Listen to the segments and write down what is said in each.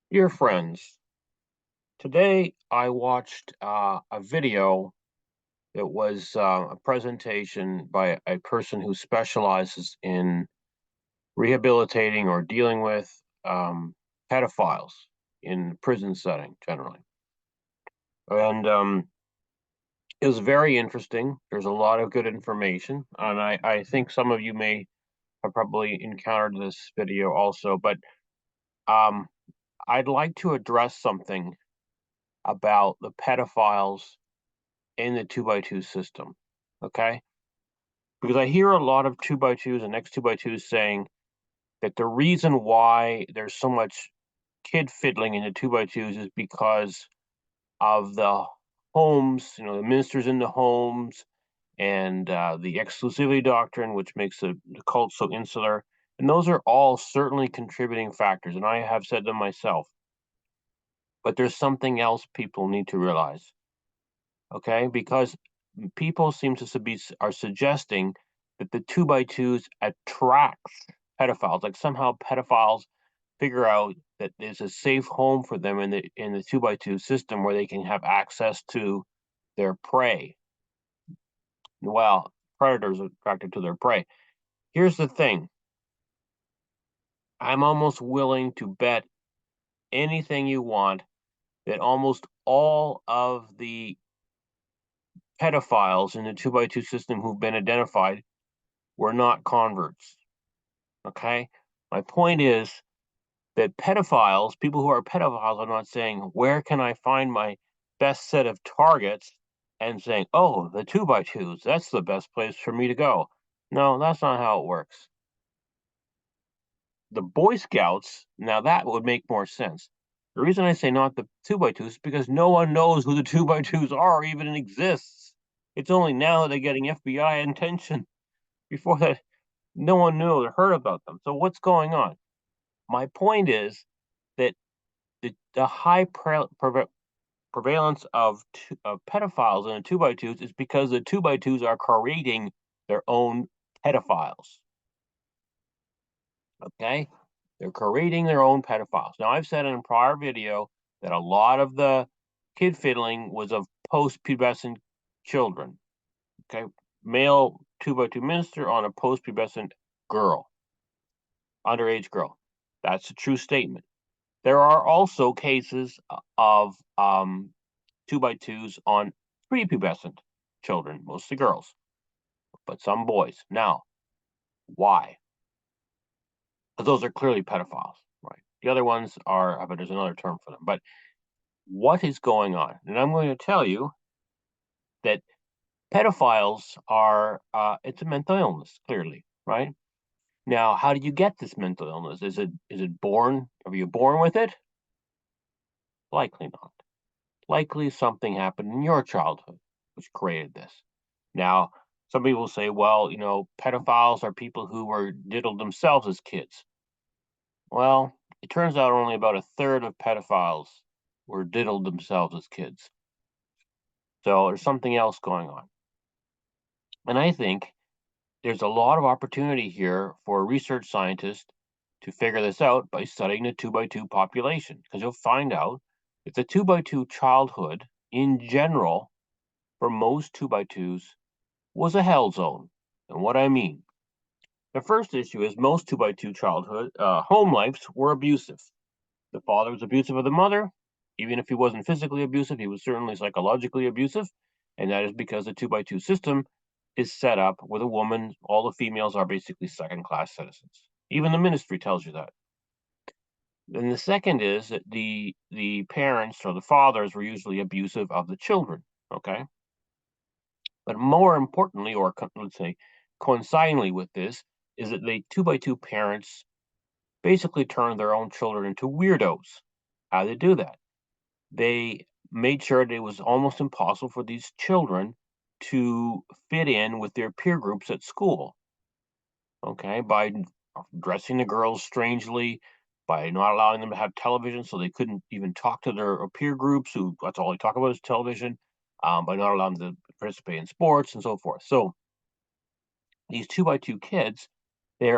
Dear friends, today I watched a video that was a presentation by a person who specializes in rehabilitating or dealing with pedophiles in prison setting generally. And it was very interesting. There's a lot of good information. And I think some of you may have probably encountered this video also. But um, I'd like to address something about the pedophiles in the two by two system. Okay. Because I hear a lot of two by twos and next two by twos saying that the reason why there's so much kid fiddling in the two by twos is because of the homes, the ministers in the homes and the exclusivity doctrine, which makes the cult so insular. And those are all certainly contributing factors. And I have said them myself. But there's something else people need to realize. Okay. Because people seem to be are suggesting that the two by twos attracts pedophiles. Like somehow pedophiles figure out that there's a safe home for them in the two by two system where they can have access to their prey. Well, predators are attracted to their prey. Here's the thing. I'm almost willing to bet anything you want that almost all of the pedophiles in the two by two system who've been identified were not converts. Okay. My point is that pedophiles, people who are pedophiles, are not saying, where can I find my best set of targets? And saying, oh, the two by twos, that's the best place for me to go. No, that's not how it works. The Boy Scouts, now that would make more sense. The reason I say not the two by twos is because no one knows who the two by twos are, even exists. It's only now they're getting FBI attention. Before that, no one knew or heard about them. So what's going on? My point is that the high prevalence of pedophiles in the two by twos is because the two by twos are creating their own pedophiles. Okay, they're creating their own pedophiles. Now, I've said in a prior video that a lot of the kid fiddling was of post-pubescent children. Okay, male two by two minister on a post-pubescent girl, underage girl. That's a true statement. There are also cases of two by twos on prepubescent children, mostly girls, but some boys. Now, why? Because those are clearly pedophiles, right? The other ones are, but there's another term for them. But what is going on? And I'm going to tell you that pedophiles are, it's a mental illness, clearly, right? Now, how do you get this mental illness? Is it born? Are you born with it? Likely not. Likely something happened in your childhood which created this. Now, some people say, well, pedophiles are people who were diddled themselves as kids. Well, it turns out only about a third of pedophiles were diddled themselves as kids. So there's something else going on. And I think there's a lot of opportunity here for a research scientist to figure this out by studying the two by two population, because you'll find out that the two by two childhood in general for most two by twos was a hell zone. And what I mean, the first issue is most two by two childhood home lives were abusive. The father was abusive of the mother. Even if he wasn't physically abusive, he was certainly psychologically abusive. And that is because the two by two system is set up with a woman. All the females are basically second class citizens. Even the ministry tells you that. Then the second is that the parents or the fathers were usually abusive of the children. Okay. But more importantly, or let's say coincidingly with this, is that the two by two parents basically turned their own children into weirdos. How did they do that? They made sure that it was almost impossible for these children to fit in with their peer groups at school. Okay, by dressing the girls strangely, by not allowing them to have television so they couldn't even talk to their peer groups who that's all they talk about is television, by not allowing them to participate in sports and so forth. So these two by two kids, they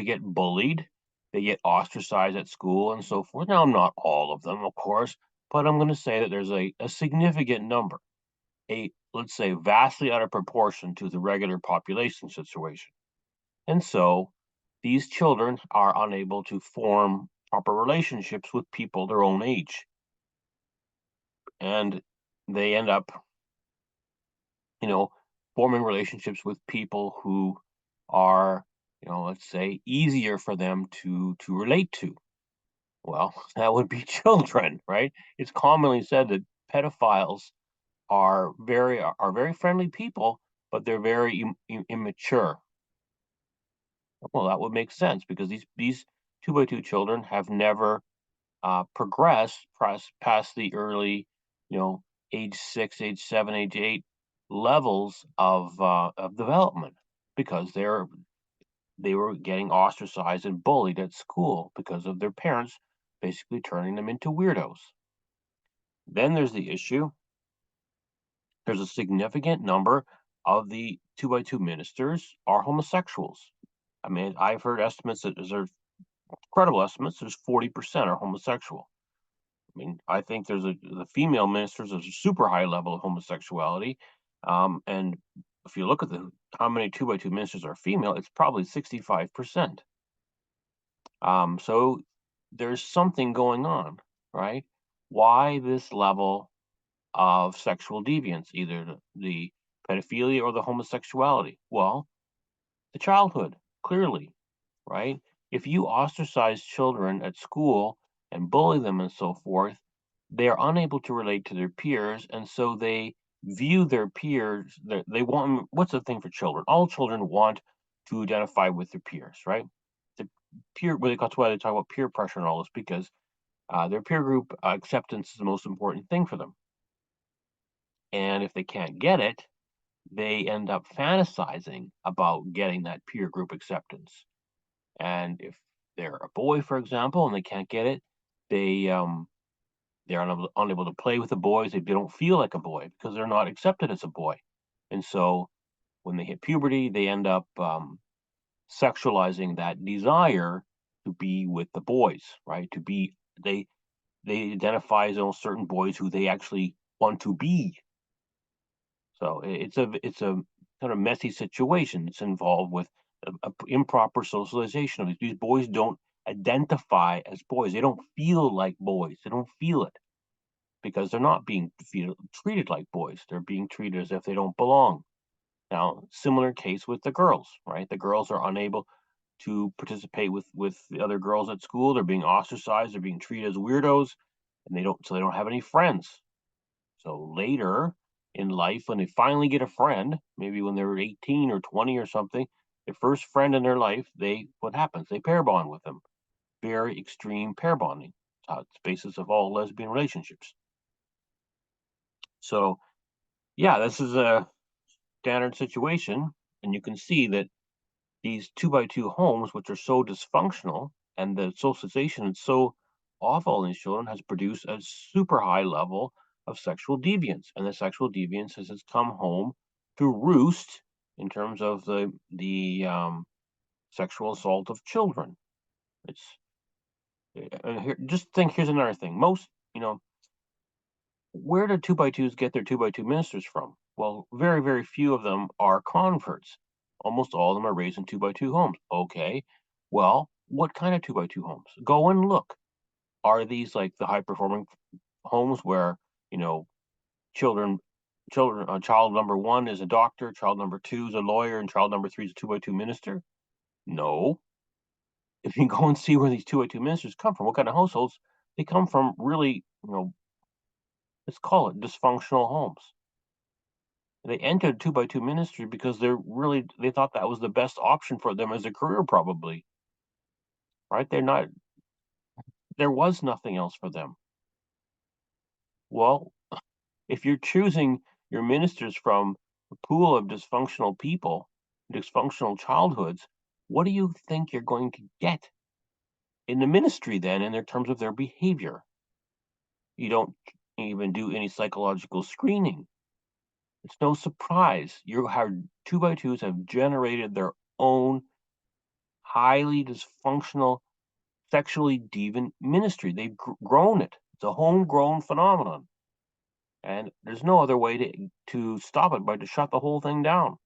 get bullied, They get ostracized at school and so forth. Now, not all of them, of course, but I'm going to say that there's a significant number, let's say, vastly out of proportion to the regular population situation. And so these children are unable to form proper relationships with people their own age. And they end up, forming relationships with people who are, let's say, easier for them to relate to. Well, that would be children, right? It's commonly said that pedophiles are very friendly people, but they're very immature. Well, that would make sense because these 2 by 2 children have never progressed past the early, age 6, age 7, age 8 levels of development because they were getting ostracized and bullied at school because of their parents basically turning them into weirdos. Then there's the issue. There's a significant number of the 2 by 2 ministers are homosexuals. I mean, I've heard estimates that there's credible estimates. There's 40% are homosexual. I mean, I think the female ministers there's a super high level of homosexuality, and if you look at how many 2 by 2 ministers are female, it's probably 65%. So there's something going on, right? Why this level of sexual deviance, either the pedophilia or the homosexuality? Well, the childhood, clearly, right? If you ostracize children at school and bully them and so forth, they are unable to relate to their peers, and so they view their peers. They want what's the thing for children? All children want to identify with their peers, right? The that's why they talk about peer pressure and all this because their peer group acceptance is the most important thing for them. And if they can't get it, they end up fantasizing about getting that peer group acceptance. And if they're a boy, for example, and they can't get it, they're unable to play with the boys. They don't feel like a boy because they're not accepted as a boy. And so when they hit puberty, they end up sexualizing that desire to be with the boys, right? They they identify as those certain boys who they actually want to be. So it's a kind of messy situation that's involved with improper socialization of these boys. Don't identify as boys. They don't feel like boys. They don't feel it because they're not being treated like boys. They're being treated as if they don't belong. Now, similar case with the girls, right? The girls are unable to participate with the other girls at school. They're being ostracized. They're being treated as weirdos, and they don't have any friends. So later in life, when they finally get a friend, maybe when they're 18 or 20 or something, their first friend in their life, what happens? They pair bond with them. Very extreme pair bonding. It's the basis of all lesbian relationships. So yeah, this is a standard situation, and you can see that these 2 by 2 homes, which are so dysfunctional, and the socialization is so awful in these children, has produced a super high level of sexual deviance, and the sexual deviance has come home to roost in terms of the sexual assault of children. It's just think. Here's another thing. Most, where do 2 by 2s get their 2 by 2 ministers from? Well, very, very few of them are converts. Almost all of them are raised in 2 by 2 homes. Okay. Well, what kind of 2 by 2 homes? Go and look. Are these like the high performing homes where, you know, children, child number 1 is a doctor, child number 2 is a lawyer, and child number 3 is a 2 by 2 minister? No. If you go and see where these 2 by 2 ministers come from, what kind of households, they come from really, let's call it dysfunctional homes. They entered 2 by 2 ministry because they thought that was the best option for them as a career, probably. Right? There was nothing else for them. Well, if you're choosing your ministers from a pool of dysfunctional people, dysfunctional childhoods, what do you think you're going to get in the ministry then in terms of their behavior? You don't even do any psychological screening. It's no surprise. 2 by 2s have generated their own highly dysfunctional sexually deviant ministry. They've grown it. It's a homegrown phenomenon. And there's no other way to stop it but to shut the whole thing down.